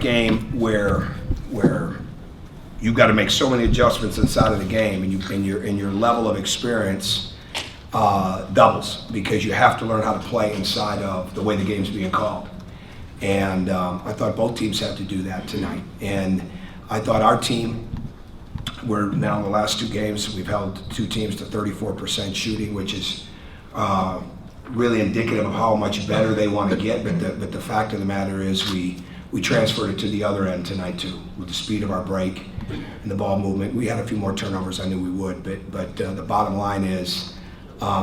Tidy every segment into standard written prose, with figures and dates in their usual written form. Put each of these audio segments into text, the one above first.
game where you've got to make so many adjustments inside of the game, and your level of experience doubles, because you have to learn how to play inside of the way the game's being called. And I thought both teams had to do that tonight. And I thought our team, we're now in the last two games, we've held two teams to 34% shooting, which is really indicative of how much better they want to get. But the fact of the matter is we transferred it to the other end tonight too, with the speed of our break and the ball movement. We had a few more turnovers, I knew we would, but the bottom line is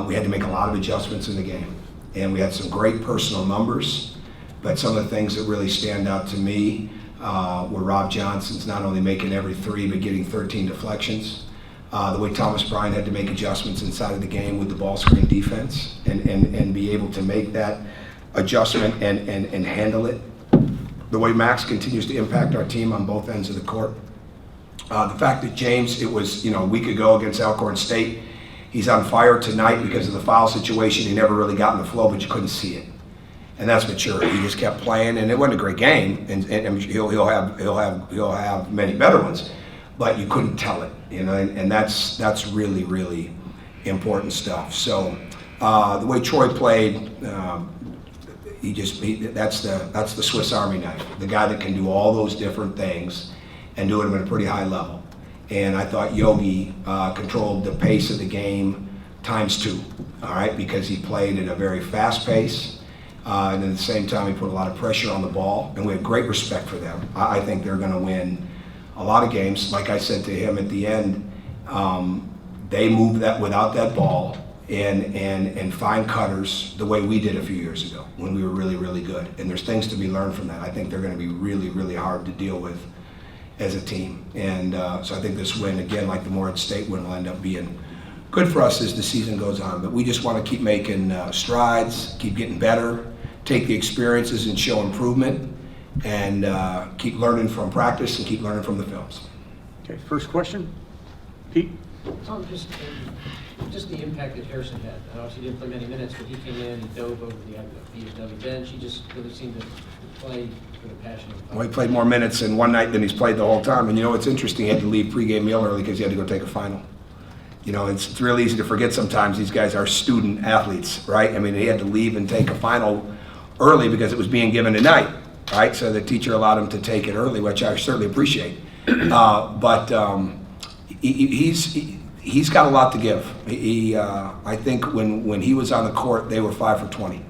we had to make a lot of adjustments in the game. And we had some great personal numbers, but some of the things that really stand out to me were Rob Johnson's not only making every three, but getting 13 deflections. The way Thomas Bryant had to make adjustments inside of the game with the ball screen defense and be able to make that adjustment and handle it. The way Max continues to impact our team on both ends of the court. The fact that James, it was a week ago against Alcorn State, he's on fire tonight because of the foul situation. He never really got in the flow, but you couldn't see it. And that's maturity. He just kept playing, and it wasn't a great game, and he'll have many better ones, but you couldn't tell it, and that's really, really important stuff. So the way Troy played, that's the Swiss Army knife, the guy that can do all those different things and do it at a pretty high level. And I thought Yogi controlled the pace of the game ×2, all right, because he played at a very fast pace. And at the same time, he put a lot of pressure on the ball, and we have great respect for them. I think they're going to win a lot of games. Like I said to him at the end, they move that without that ball and find cutters the way we did a few years ago when we were really, really good. And there's things to be learned from that. I think they're going to be really, really hard to deal with as a team. And so I think this win, again, like the Morehead State win, will end up being good for us as the season goes on. But we just want to keep making strides, keep getting better, take the experiences and show improvement, and keep learning from practice and keep learning from the films. Okay, first question, Pete. Tom, just the impact that Harrison had. Obviously, he didn't play many minutes, but he came in, he dove over the IPFW bench. He just really seemed to play with a passion. Well, he played more minutes in one night than he's played the whole time. And it's interesting, he had to leave pregame meal early because he had to go take a final. It's real easy to forget sometimes these guys are student athletes, right? I mean, he had to leave and take a final early because it was being given tonight, right? So the teacher allowed him to take it early, which I certainly appreciate. But he's got a lot to give. I think when he was on the court, they were 5 for 20,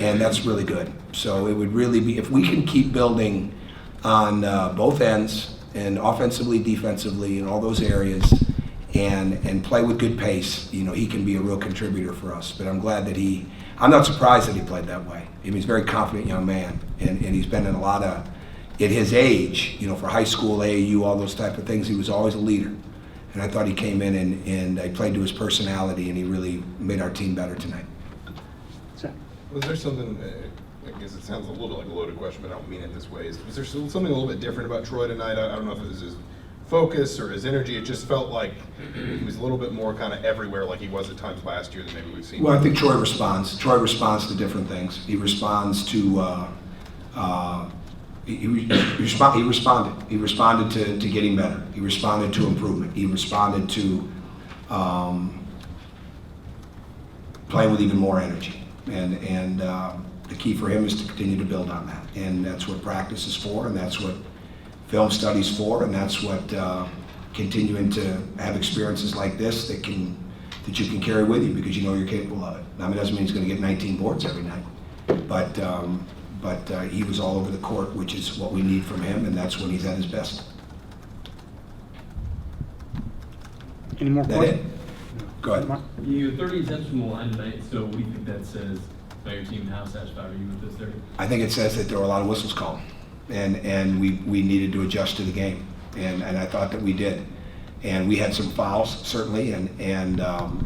and that's really good. So it would really be, if we can keep building on both ends, and offensively, defensively, in all those areas, and play with good pace, he can be a real contributor for us. But I'm glad that I'm not surprised that he played that way. I mean, he's a very confident young man, and he's been in a lot of, at his age, for high school, AAU, all those type of things, he was always a leader. And I thought he came in and he played to his personality, and he really made our team better tonight. Was there something, I guess it sounds a little like a loaded question, but I don't mean it this way. Was there something a little bit different about Troy tonight? I don't know if it was his focus or his energy. It just felt like he was a little bit more kind of everywhere, like he was at times last year than maybe we've seen. Well, I think Troy responds. Troy responds to different things. He responds to he responded. He responded to getting better. He responded to improvement. He responded to playing with even more energy. And the key for him is to continue to build on that. And that's what practice is for, and that's what film studies for, and that's what continuing to have experiences like this that you can carry with you because you're capable of it. I mean, it doesn't mean he's going to get 19 boards every night, but he was all over the court, which is what we need from him, and that's when he's at his best. Any more questions? Go ahead. You 30 attempts from the line tonight, so what do you think that says about your team? How satisfied are you with this 30? I think it says that there were a lot of whistles called, and we needed to adjust to the game, and I thought that we did. And we had some fouls, certainly, and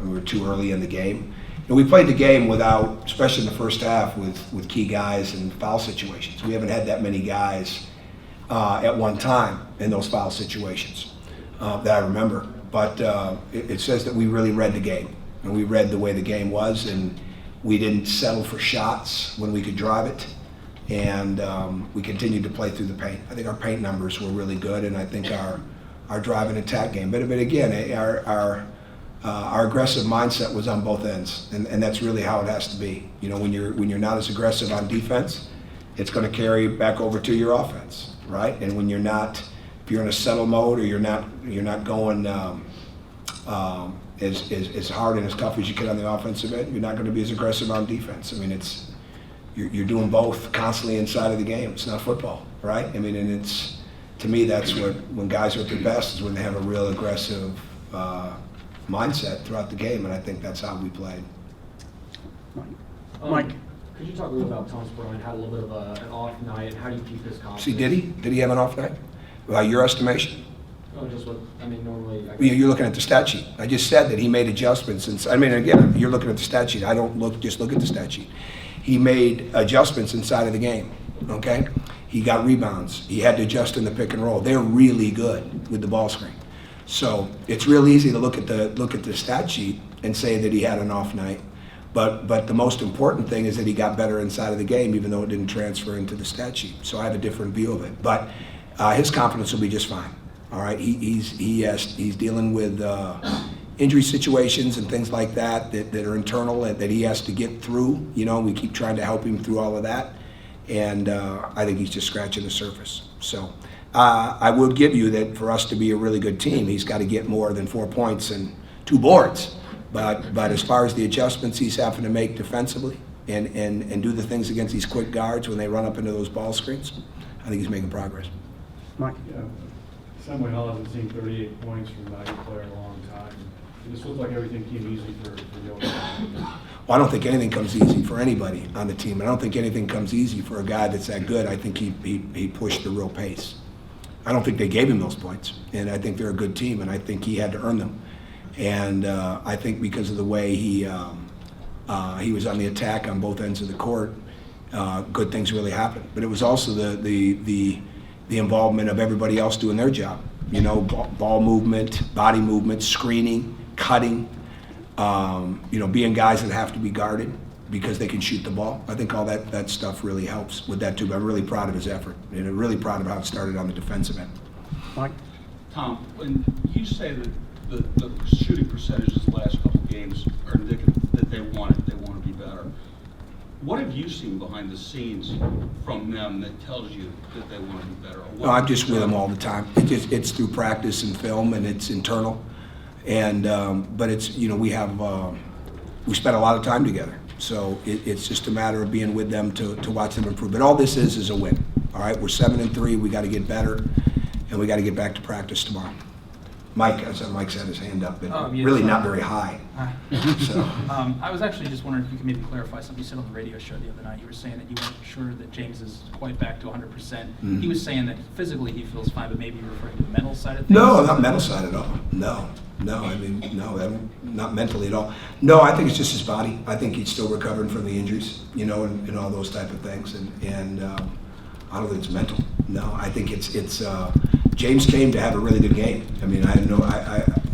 we were too early in the game. And we played the game without, especially in the first half, with key guys in foul situations. We haven't had that many guys at one time in those foul situations that I remember. But it says that we really read the game, and we read the way the game was, and we didn't settle for shots when we could drive it. and we continued to play through the paint. I think our paint numbers were really good, and I think our drive and attack game. But again, our aggressive mindset was on both ends, and that's really how it has to be. You know, when you're not as aggressive on defense, it's going to carry back over to your offense, right? And when you're not, if you're in a settle mode or you're not going as hard and as tough as you can on the offensive end, you're not going to be as aggressive on defense. I mean, you're doing both constantly inside of the game. It's not football, right? I mean, and it's, to me, that's when guys are at their best is when they have a real aggressive mindset throughout the game, and I think that's how we played. Mike? Could you talk a little about Thomas Bryant? Had a little bit of an off night. How do you keep his confidence? See, did he? Did he have an off night? By your estimation? Oh, just what, I mean, normally. You're looking at the stat sheet. I just said that he made adjustments. I mean, again, you're looking at the stat sheet. I don't just look at the stat sheet. He made adjustments inside of the game, okay? He got rebounds. He had to adjust in the pick and roll. They're really good with the ball screen. So it's real easy to look at the stat sheet and say that he had an off night. But the most important thing is that he got better inside of the game, even though it didn't transfer into the stat sheet. So I have a different view of it. But his confidence will be just fine. All right, he's dealing with injury situations and things like that are internal that he has to get through. You know, we keep trying to help him through all of that, and I think he's just scratching the surface. So I would give you that for us to be a really good team, he's got to get more than 4 points and 2 boards. But as far as the adjustments he's having to make defensively and do the things against these quick guards when they run up into those ball screens, I think he's making progress. Mike? Yeah. Samuel Hill hasn't seen 38 points from a value player in a long time. It just looks like everything came easy for Yogi. Well, I don't think anything comes easy for anybody on the team. I don't think anything comes easy for a guy that's that good. I think he pushed the real pace. I don't think they gave him those points, and I think they're a good team, and I think he had to earn them. And I think because of the way he was on the attack on both ends of the court, good things really happened. But it was also the involvement of everybody else doing their job. You know, ball movement, body movement, screening, cutting, you know, being guys that have to be guarded because they can shoot the ball. I think all that stuff really helps with that too. But I'm really proud of his effort, and I'm really proud of how it started on the defensive end. Mike? Tom, when you say that the shooting percentages the last couple games are indicative that they want to be better, what have you seen behind the scenes from them that tells you that they want to be better? No, I'm just with them all the time. It's through practice and film, and it's internal. And but it's, you know, we spent a lot of time together, so it's just a matter of being with them to watch them improve. But all this is a win. All right, we're 7-3. We got to get better, and we got to get back to practice tomorrow. Mike's had his hand up, but Yes, really not very high. Hi. So. I was actually just wondering if you could maybe clarify something you said on the radio show the other night. You were saying that you weren't sure that James is quite back to 100%. Mm-hmm. He was saying that physically he feels fine, but maybe you're referring to the mental side of things? No, not mental side at all. No, I mean, no, not mentally at all. No, I think it's just his body. I think he's still recovering from the injuries, you know, and all those type of things. And I don't think it's mental. No, I think it's James came to have a really good game. I mean,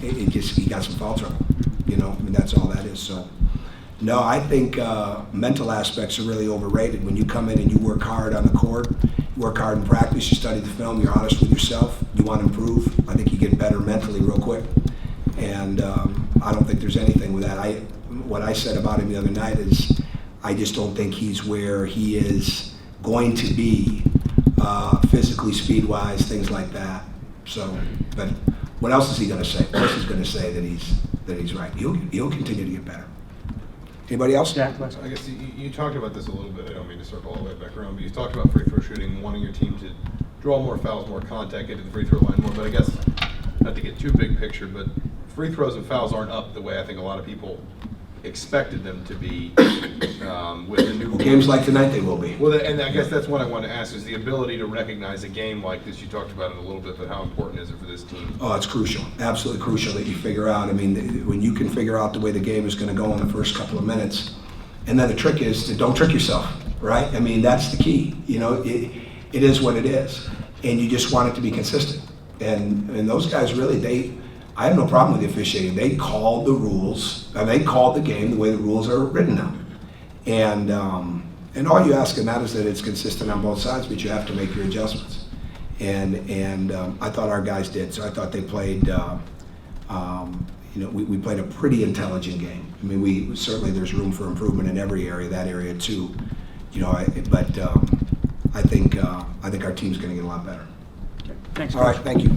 he got some foul trouble, you know. I mean, that's all that is. So, no, I think mental aspects are really overrated. When you come in and you work hard on the court, you work hard in practice, you study the film, you're honest with yourself, you want to improve, I think you get better mentally real quick. And I don't think there's anything with that. What I said about him the other night is I just don't think he's where he is going to be physically, speed-wise, things like that. So, but what else is he going to say? Of course he's going to say that he's right. He'll continue to get better. Anybody else? Jack? I guess you talked about this a little bit. I don't mean to circle all the way back around, but you talked about free throw shooting, wanting your team to draw more fouls, more contact, get to the free throw line more. But I guess, not to get too big picture, but free throws and fouls aren't up the way I think a lot of people expected them to be with the new Games like tonight, they will be. Well, and I guess that's what I want to ask, is the ability to recognize a game like this. You talked about it a little bit, but how important is it for this team? Oh, it's crucial. Absolutely crucial that you figure out. I mean, when you can figure out the way the game is going to go in the first couple of minutes, and then the trick is to don't trick yourself, right? I mean, that's the key. You know, it is what it is, and you just want it to be consistent. And those guys really, I have no problem with the officiating. They called the rules, and they called the game the way the rules are written now. And And all you ask in that is that it's consistent on both sides, but you have to make your adjustments. And I thought our guys did. So I thought they played. We played a pretty intelligent game. I mean, certainly there's room for improvement in every area. That area too. I think our team's going to get a lot better. Okay, thanks, All right, Coach. thank you.